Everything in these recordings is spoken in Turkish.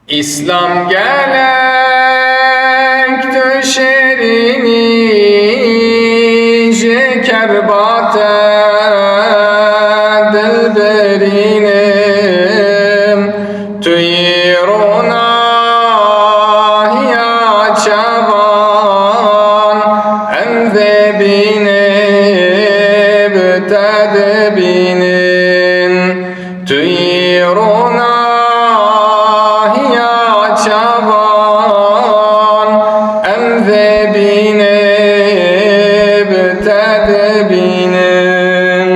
İslam gelek döşerini Kerbate dilberinim Tüyruna hiya çavan Emve binib tedbinin Tüyruna çavan emve binib tedbinin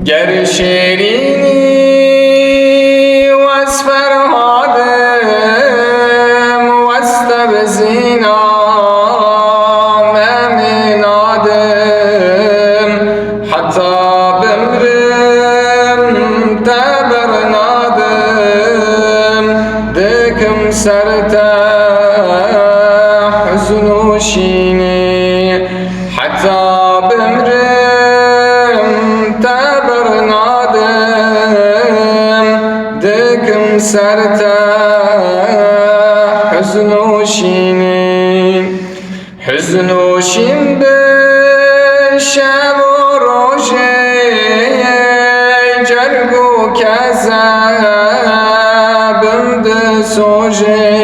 gerşerini vesferhadim vestebzina meminadim hatta bimrim tebernadim dikim serte hüznuşini hatta bimrim tebernadim dikim serte hüznuşini hüznuşim beşev roje cergu kezebim de soje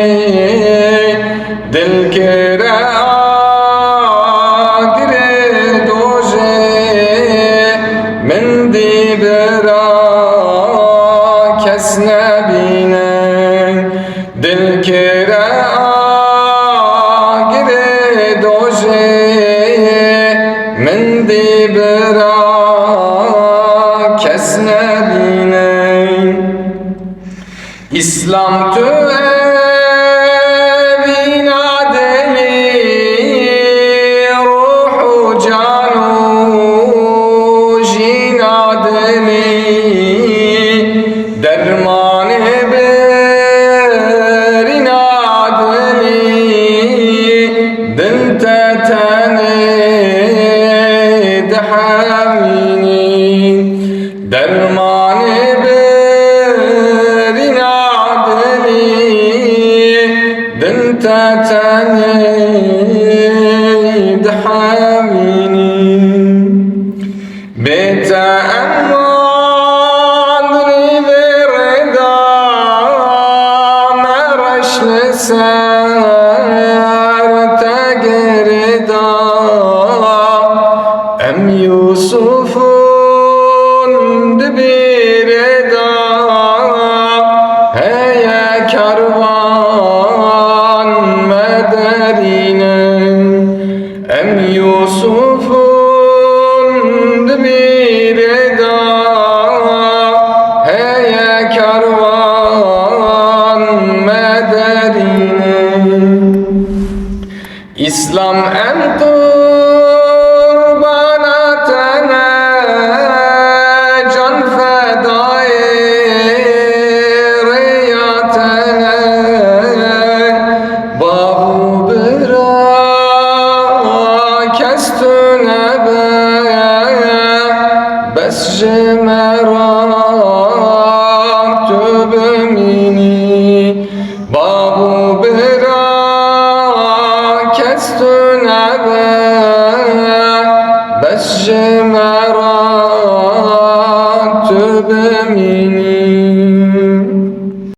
dil kere agre doje min dibra kes nebine dil kere agre doje min dibra kes nebine İslam تتنيد حاميني بتأمل برضا مرش لسار تجردا أم يوسف دبيردا هيا كربان مدري